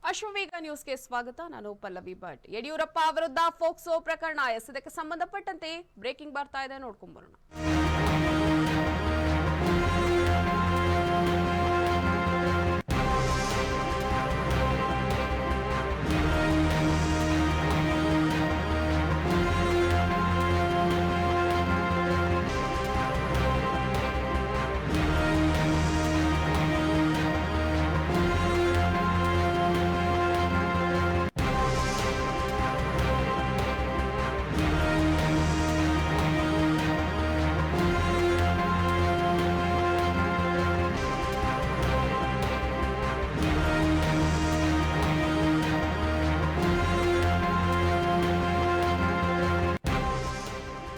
ಅಶ್ವವೇಗ ನ್ಯೂಸ್ಗೆ ಸ್ವಾಗತ. ನಾನು ಪಲ್ಲವಿ ಭಟ್. ಯಡಿಯೂರಪ್ಪ ವಿರುದ್ಧ ಫೋಕ್ಸೋ ಪ್ರಕರಣ ಇದಕ್ಕೆ ಸಂಬಂಧಪಟ್ಟಂತೆ ಬ್ರೇಕಿಂಗ್ ಬರ್ತಾ ಇದೆ, ನೋಡ್ಕೊಂಡ್ ಬರೋಣ.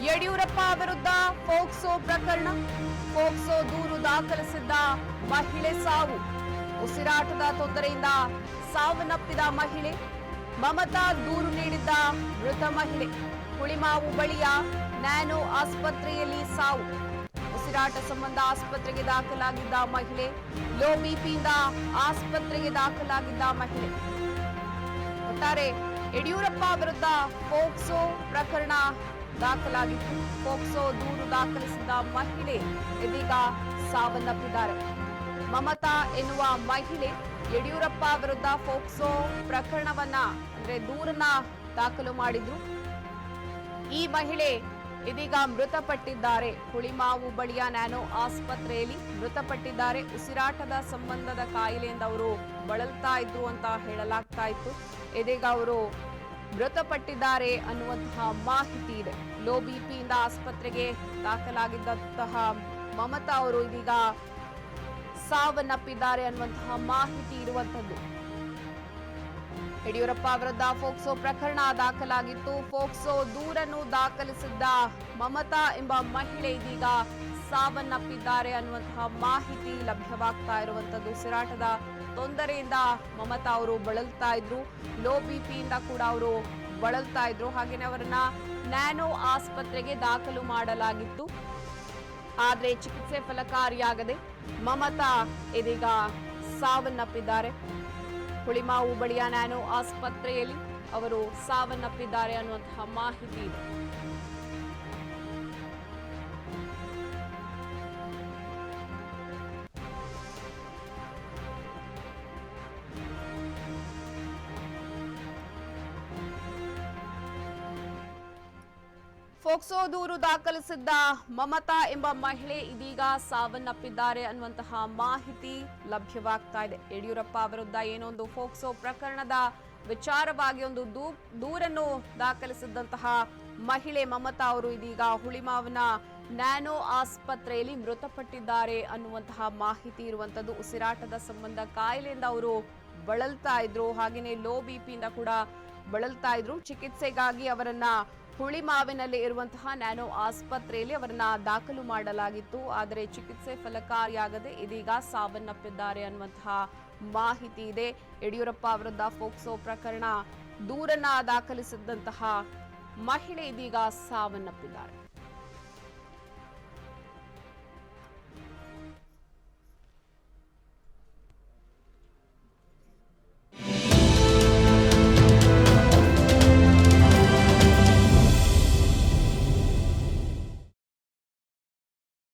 ಯಡಿಯೂರಪ್ಪ ವಿರುದ್ಧ ಫೋಕ್ಸೋ ಪ್ರಕರಣ, ಫೋಕ್ಸೋ ದೂರು ದಾಖಲಿಸಿದ್ದ ಮಹಿಳೆ ಸಾವು, ಉಸಿರಾಟದ ತೊಂದರೆಯಿಂದ ಸಾವನ್ನಪ್ಪಿದ ಮಹಿಳೆ, ಮಮತಾ ದೂರು ನೀಡಿದ್ದ ಮೃತ ಮಹಿಳೆ, ಹುಳಿಮಾವು ಬಳಿಯ ನ್ಯಾನೋ ಆಸ್ಪತ್ರೆಯಲ್ಲಿ ಸಾವು, ಉಸಿರಾಟ ಸಂಬಂಧ ಆಸ್ಪತ್ರೆಗೆ ದಾಖಲಾಗಿದ್ದ ಮಹಿಳೆ, ಲೋ ಬಿಪಿಯಿಂದ ಆಸ್ಪತ್ರೆಗೆ ದಾಖಲಾಗಿದ್ದ ಮಹಿಳೆ. ಒಟ್ಟಾರೆ ಯಡಿಯೂರಪ್ಪ ವಿರುದ್ಧ ಫೋಕ್ಸೋ ಪ್ರಕರಣ ದಾಖಲಾಗಿತ್ತು. ಫೋಕ್ಸೋ ದೂರು ದಾಖಲಿಸಿದ ಮಹಿಳೆ ಇದೀಗ ಸಾವನ್ನಪ್ಪಿದ್ದಾರೆ. ಮಮತಾ ಎನ್ನುವ ಮಹಿಳೆ ಯಡಿಯೂರಪ್ಪ ವಿರುದ್ಧ ಫೋಕ್ಸೋ ಪ್ರಕರಣವನ್ನ ದೂರನ್ನ ದಾಖಲು ಮಾಡಿದ್ರು. ಈ ಮಹಿಳೆ ಇದೀಗ ಮೃತಪಟ್ಟಿದ್ದಾರೆ. ಹುಳಿಮಾವು ಬಳಿಯ ನ್ಯಾನೋ ಆಸ್ಪತ್ರೆಯಲ್ಲಿ ಮೃತಪಟ್ಟಿದ್ದಾರೆ. ಉಸಿರಾಟದ ಸಂಬಂಧದ ಕಾಯಿಲೆಯಿಂದ ಅವರು ಬಳಲ್ತಾ ಇದ್ರು ಅಂತ ಹೇಳಲಾಗ್ತಾ ಇತ್ತು. ಇದೀಗ ಅವರು ಮೃತಪಟ್ಟಿದ್ದಾರೆ ಅನ್ನುವಂತಹ ಮಾಹಿತಿ ಇದೆ. ಲೋ ಬಿಪಿಯಿಂದ ಆಸ್ಪತ್ರೆಗೆ ದಾಖಲಾಗಿದ್ದಂತಹ ಮಮತಾ ಅವರು ಇದೀಗ ಸಾವನ್ನಪ್ಪಿದ್ದಾರೆ ಅನ್ನುವಂತಹ ಮಾಹಿತಿ ಇರುವಂತದ್ದು. ಯಡಿಯೂರಪ್ಪ ವಿರುದ್ಧ ಫೋಕ್ಸೋ ಪ್ರಕರಣ ದಾಖಲಾಗಿತ್ತು. ಫೋಕ್ಸೋ ದೂರನ್ನು ದಾಖಲಿಸಿದ್ದ ಮಮತಾ ಎಂಬ ಮಹಿಳೆ ಇದೀಗ ಸಾವನ್ನಪ್ಪಿದ್ದಾರೆ ಅನ್ನುವಂತಹ ಮಾಹಿತಿ ಲಭ್ಯವಾಗ್ತಾ ಇರುವಂತದ್ದು. ಉಸಿರಾಟದ ತೊಂದರೆಯಿಂದ ಮಮತಾ ಅವರು ಬಳಲ್ತಾ ಇದ್ರು. ಲೋ ಬಿಪಿಯಿಂದ ಕೂಡ ಅವರು ಬಳಲ್ತಾ ಇದ್ರು. ಹಾಗೇನೆ ಅವರನ್ನ ನ್ಯಾನೋ ಆಸ್ಪತ್ರೆಗೆ ದಾಖಲು ಮಾಡಲಾಗಿತ್ತು. ಆದ್ರೆ ಚಿಕಿತ್ಸೆ ಫಲಕಾರಿಯಾಗದೆ ಮಮತಾ ಇದೀಗ ಸಾವನ್ನಪ್ಪಿದ್ದಾರೆ. ಹುಳಿಮಾವು ಬಳಿಯ ನ್ಯಾನೋ ಆಸ್ಪತ್ರೆಯಲ್ಲಿ ಅವರು ಸಾವನ್ನಪ್ಪಿದ್ದಾರೆ ಅನ್ನುವಂತಹ ಮಾಹಿತಿ ಇದೆ. ಫೋಕ್ಸೋ ದೂರು ದಾಖಲಿಸಿದ್ದ ಮಮತಾ ಎಂಬ ಮಹಿಳೆ ಇದೀಗ ಸಾವನ್ನಪ್ಪಿದ್ದಾರೆ ಅನ್ನುವಂತಹ ಮಾಹಿತಿ ಲಭ್ಯವಾಗ್ತಾ ಇದೆ. ಯಡಿಯೂರಪ್ಪ ವಿರುದ್ಧ ಏನೊಂದು ಫೋಕ್ಸೋ ಪ್ರಕರಣದ ವಿಚಾರವಾಗಿ ಒಂದು ದೂರನ್ನು ದಾಖಲಿಸಿದಂತಹ ಮಹಿಳೆ ಮಮತಾ ಅವರು ಇದೀಗ ಹುಳಿಮಾವಿನ ನ್ಯಾನೋ ಆಸ್ಪತ್ರೆಯಲ್ಲಿ ಮೃತಪಟ್ಟಿದ್ದಾರೆ ಅನ್ನುವಂತಹ ಮಾಹಿತಿ ಇರುವಂತದ್ದು. ಉಸಿರಾಟದ ಸಂಬಂಧ ಕಾಯಿಲೆಯಿಂದ ಅವರು ಬಳಲ್ತಾ ಇದ್ರು. ಹಾಗೆಯೇ ಲೋ ಬಿಪಿಯಿಂದ ಕೂಡ ಬಳಲ್ತಾ ಇದ್ರು. ಚಿಕಿತ್ಸೆಗಾಗಿ ಅವರನ್ನ ಹುಳಿಮಾವಿನಲ್ಲಿ ಇರುವಂತಹ ನ್ಯಾನೋ ಆಸ್ಪತ್ರೆಯಲ್ಲಿ ಅವರನ್ನ ದಾಖಲು ಮಾಡಲಾಗಿತ್ತು. ಆದರೆ ಚಿಕಿತ್ಸೆ ಫಲಕಾರಿಯಾಗದೆ ಇದೀಗ ಸಾವನ್ನಪ್ಪಿದ್ದಾರೆ ಅನ್ನುವಂತಹ ಮಾಹಿತಿ ಇದೆ. ಯಡಿಯೂರಪ್ಪ ವಿರುದ್ಧ ಫೋಕ್ಸೋ ಪ್ರಕರಣ ದೂರನ್ನ ದಾಖಲಿಸಿದಂತಹ ಮಹಿಳೆ ಇದೀಗ ಸಾವನ್ನಪ್ಪಿದ್ದಾರೆ.